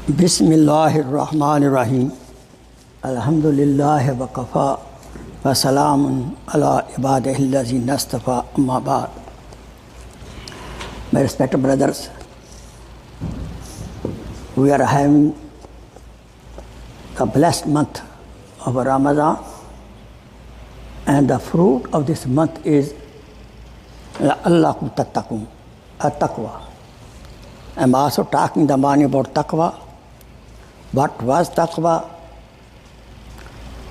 Bismillahirrahmanirrahim. Alhamdulillah wa kafa wa salamun ala ibadihi allazina istafa, amma ba'd. My respected brothers, we are having the blessed month of Ramadan, and the fruit of this month is la'allakum tattaqun, at-taqwa. I'm also talking the morning about taqwa. What was taqwa?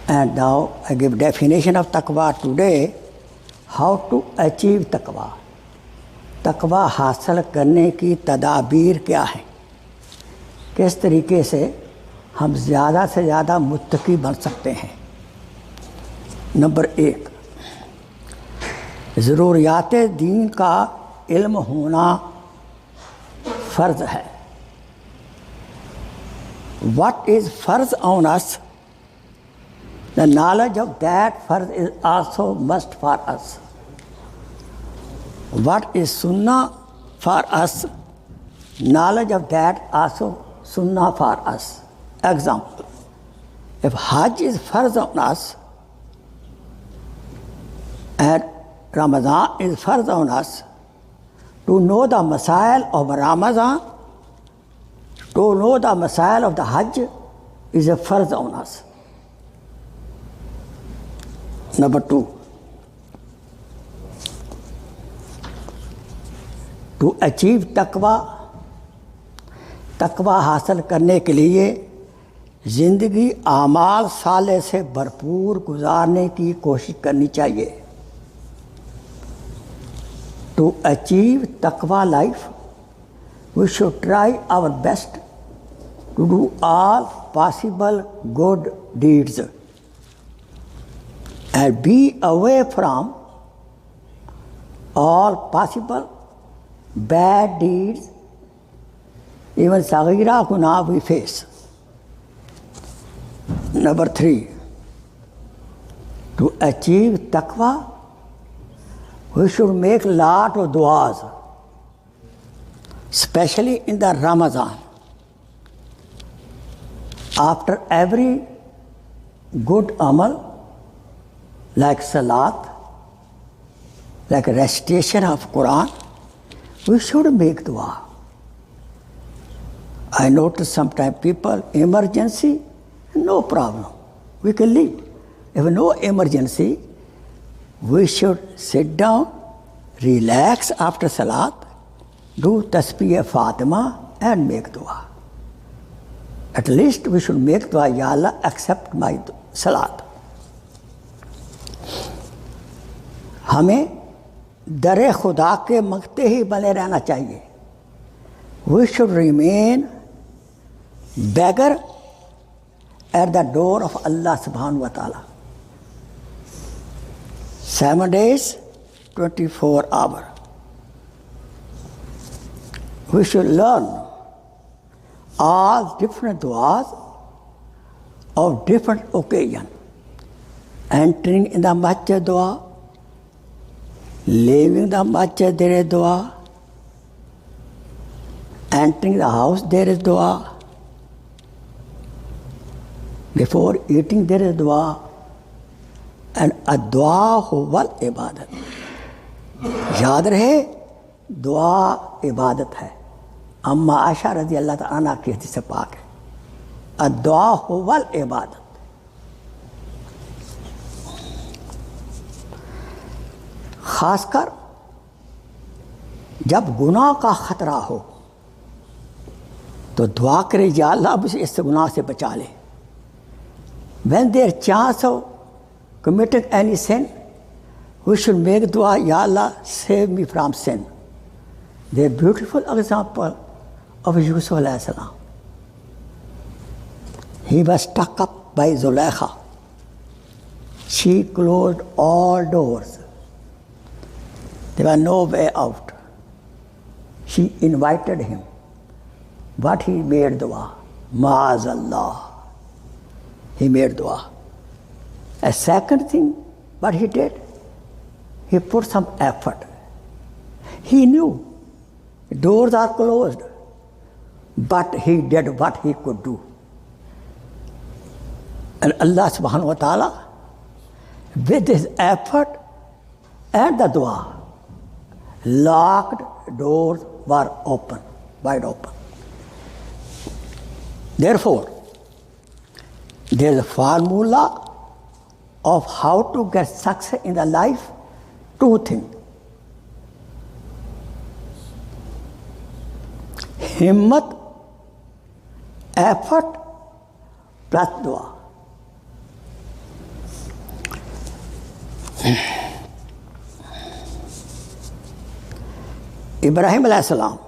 And now I give definition of taqwa today. How to achieve taqwa? तकवा हासिल करने की तदाबीर क्या है, किस तरीके से हम ज़्यादा से ज़्यादा मुत्तकी बन सकते हैं। नंबर 1, ज़रूरियात दीन का इल्म होना फ़र्ज़ है। What is farz on us? The knowledge of that farz is also must for us. What is sunnah for us? Knowledge of that also sunnah for us. Example, if hajj is farz on us and Ramadan is farz on us, to know the masail of Ramadan, to know the masail of the hajj is a farz on us. Number 2, to achieve taqwa, तकवा हासिल करने के लिए ज़िंदगी आमाल साले से भरपूर गुजारने की कोशिश करनी चाहिए। To achieve taqwa life, we should try our best to do all possible good deeds and be away from all possible bad deeds, even saghira gunah we face. Number 3, to achieve taqwa, we should make lot of du'as, especially in the Ramadan. After every good amal, like salat, like recitation of Quran, we should make dua. I notice sometimes people, emergency, no problem, we can leave. If no emergency, we should sit down, relax after salat, do tasbih Fatima and make dua. At least we should make dua, Ya Allah, accept my salat. हमें दरे खुदा के मंगते ही बने रहना चाहिए। We should remain beggar at the door of Allah subhanahu wa ta'ala. 7 days, 24 hours. We should learn all different du'as of different occasions. Entering in the masjid dua, leaving the masjid there is dua, entering the house there is dua, before eating there is dua, and ad-dua huwal ibadat. याद रहे दुआ इबादत है। अम्मा आयशा रज़ी अल्लाह तआला अन्हा की हदीस पाक है, अद-दुआ हुवल इबादत। खासकर जब गुनाह का खतरा हो तो दुआ करे, या अल्लाह मुझे इस गुनाह से बचा ले। When there is chance of committing any sin, we should make dua, Ya Allah, save me from sin. The beautiful example of Yusuf alayhi salam. He was stuck up by Zulaykha. She closed all doors. There was no way out. She invited him, but he made dua. Ma'azallah. He made dua. A second thing, what he did, he put some effort. He knew doors are closed. but he did what he could do. And Allah subhanahu wa ta'ala, with his effort and the dua, locked doors were open, wide open. Therefore, there is a formula of how to get success in the life. Two things: himmat, effort, plus dua. Ibrahim alayhi salam,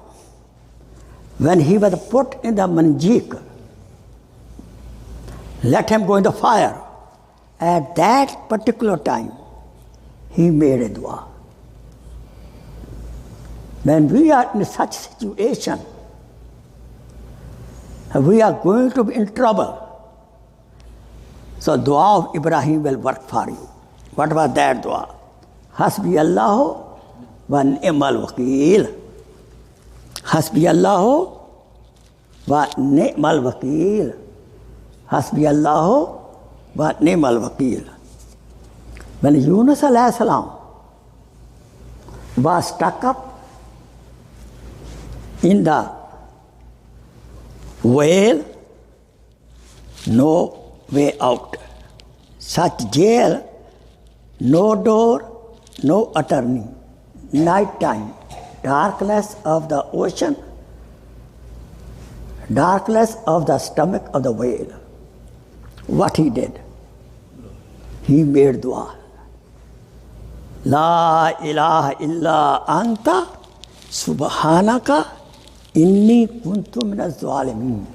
when he was put in the manjeek, let him go in the fire, at that particular time, he made a dua. When we are in such situation, we are going to be in trouble. So dua of Ibrahim will work for you. What was that dua? Hasbi Allahu wa ni'mal wakeel. Hasbi Allahu wa ni'mal wakeel. Hasbi Allahu wa ni'mal wakeel. When Yunus alayhi salam was stuck up in the whale, no way out. Such jail, no door, no attorney. Night time, darkness of the ocean, darkness of the stomach of the whale. What he did? He made dua. La ilaha illa anta subhanaka inni kuntu minaz zalimin.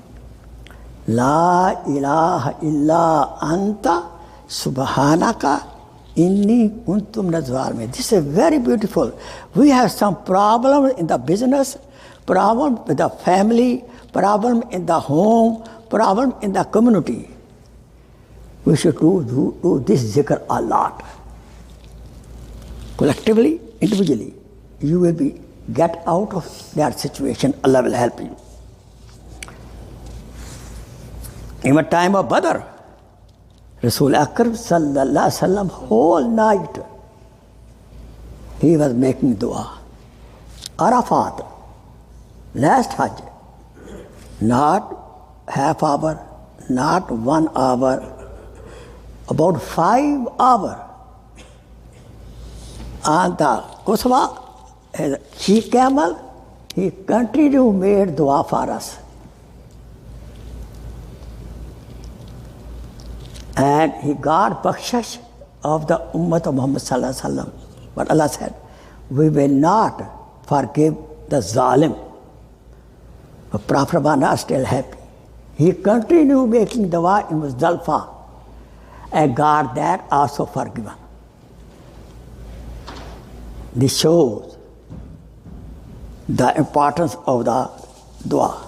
La ilaha illa anta subhanaka inni kuntu minaz zalimin. This is very beautiful. We have some problem in the business, problem with the family, problem in the home, problem in the community. We should do this zikr a lot. Collectively, individually, you will get out of that situation. Allah will help you. In the time of Badr, Rasul Akram sallallahu alaihi wasallam whole night he was making dua. Arafat, last hajj, not half hour, not 1 hour, about 5 hours. And the Kuswa, she camel, he continued to make dua for us. And he got bakshish of the Ummah of Muhammad sallallahu alaihi wasallam. But Allah said, we will not forgive the zalim. But Prophet was not still happy. He continued making dua in Muzdalfa, and got that also forgiven. This shows the importance of the dua.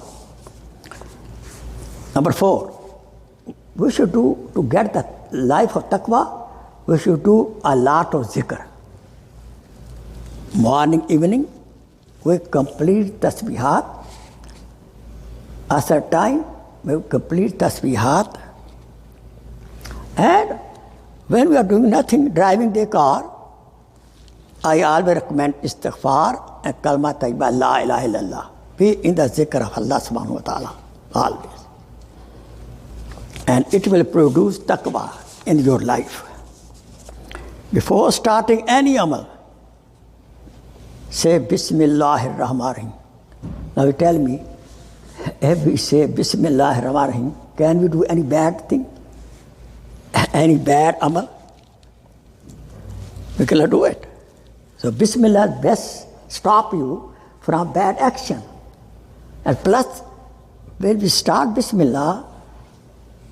Number 4, we should do, to get the life of taqwa, we should do a lot of zikr. Morning, evening, we complete tasbihat. After time, we complete tasbihat. And when we are doing nothing, driving the car, I always recommend istighfar and kalma tayyiba, la ilaha illallah. Be in the zikr of Allah subhanahu wa ta'ala, always. And it will produce taqwa in your life. Before starting any amal, say Bismillahir Rahmanir Rahim. Now you tell me, if we say Bismillahir Rahmanir Rahim, can we do any bad thing? Any bad amal? We cannot do it. So Bismillah best stop you from bad action. And plus, when we start Bismillah,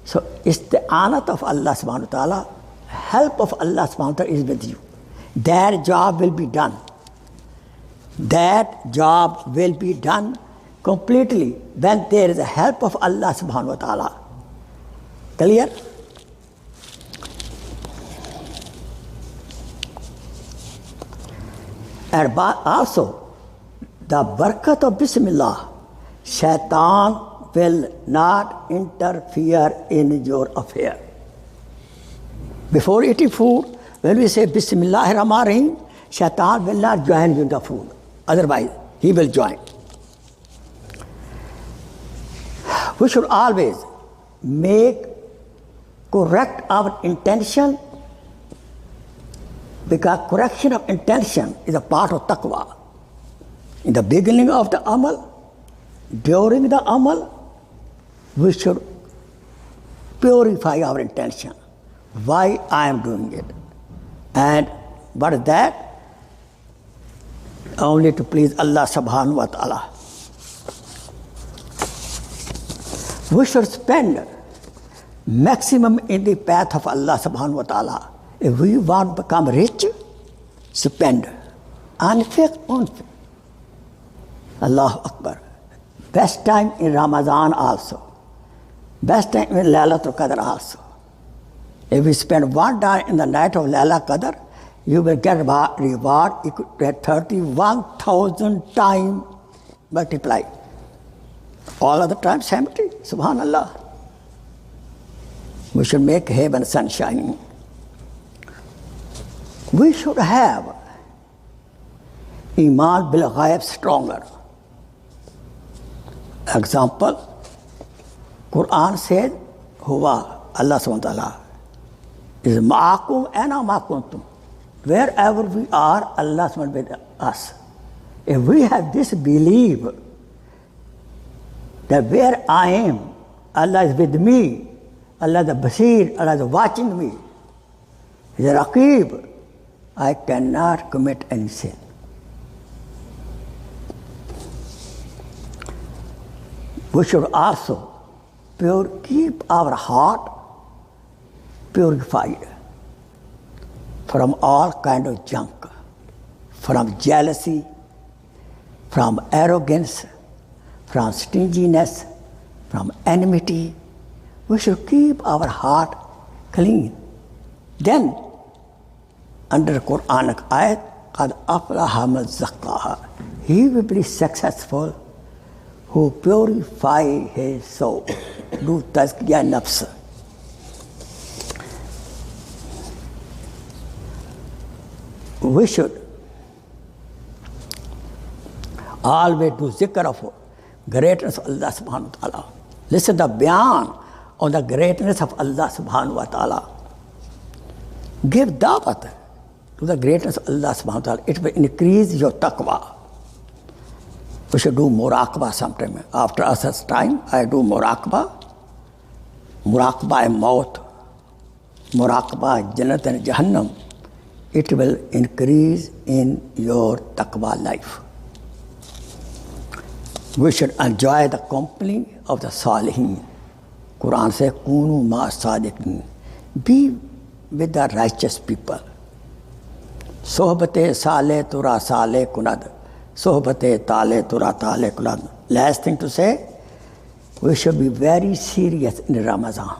so it's the anat of Allah subhanahu wa ta'ala, help of Allah subhanahu wa ta'ala is with you. That job will be done. That job will be done completely when there is a help of Allah subhanahu wa ta'ala. Clear? And also, the barakat of Bismillah Shaitan will not interfere in your affair. Before eating food, when we say Bismillahir Rahmanir Rahim, Shaitan will not join you in the food. Otherwise, he will join. We should always correct our intention, because correction of intention is a part of taqwa. In the beginning of the aamal, during the aamal, we should purify our intention. Why I am doing it? And what is that? Only to please Allah subhanahu wa ta'ala. We should spend maximum in the path of Allah subhanahu wa ta'ala. If we want to become rich, spend. Unfit. Allahu Akbar. Best time in Ramadan also. Best time in Laylatul Qadr also. If we spend $1 in the night of Laylatul Qadr, you will get reward equal to 31,000 times multiplied. All other times empty. Subhanallah. We should make heaven sun shining. We should have iman bil ghaib stronger. Example, Quran said, Huwa, Allah subhanahu wa ta'ala, is ma'akum ana ma kuntum. Wherever we are, Allah is with us. If we have this belief that where I am, Allah is with me, Allah is the Basir, Allah is watching me, He is a Raqib, I cannot commit any sin. We should also keep our heart purified from all kind of junk, from jealousy, from arrogance, from stinginess, from enmity. We should keep our heart clean. Then, under Quranic ayat, قَدْ أَفْلَحَ مَنْ زَكَّاهَا, he will be successful who purify his soul, do tazkiyah nafs. We should always do zikr of greatness of Allah subhanahu wa ta'ala. Listen to the bayan on the greatness of Allah subhanahu wa ta'ala. Give da'wat to the greatness of Allah subhanahu wa ta'ala. It will increase your taqwa. We should do muraqabah sometime. After a certain time, I do muraqabah. Muraqabah maut. Muraqabah Jannat and Jahannam. It will increase in your taqwa life. We should enjoy the company of the salihin. Quran says, Kunu ma sadiqin. Be with the righteous people. Sohbate sale tura sale kunad. Sohbate tale tura tale kunad. Last thing to say, we should be very serious in Ramadan.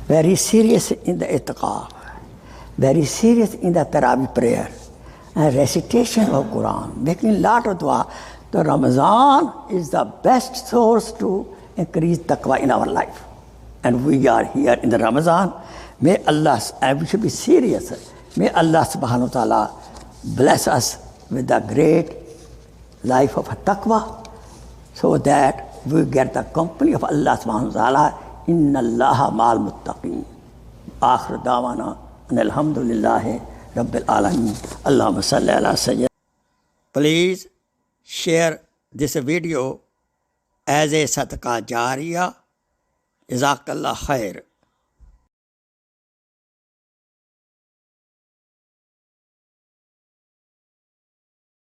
Very serious in the itikaf. Very serious in the Tarawih prayer. And recitation of Quran. Making a lot of dua. The Ramadan is the best source to increase taqwa in our life. And we are here in the Ramadan. May Allah, and we should be serious. May Allah subhanahu wa ta'ala bless us with the great life of taqwa, so that we get the company of Allah subhanahu wa ta'ala. Inna Allaha ma'al muttaqin. Akhir dawana. And alhamdulillahi rabbil alameen. Allahumma salli ala sayyid. Please share this video as a sadaqah jariyah. Jazakallah khair.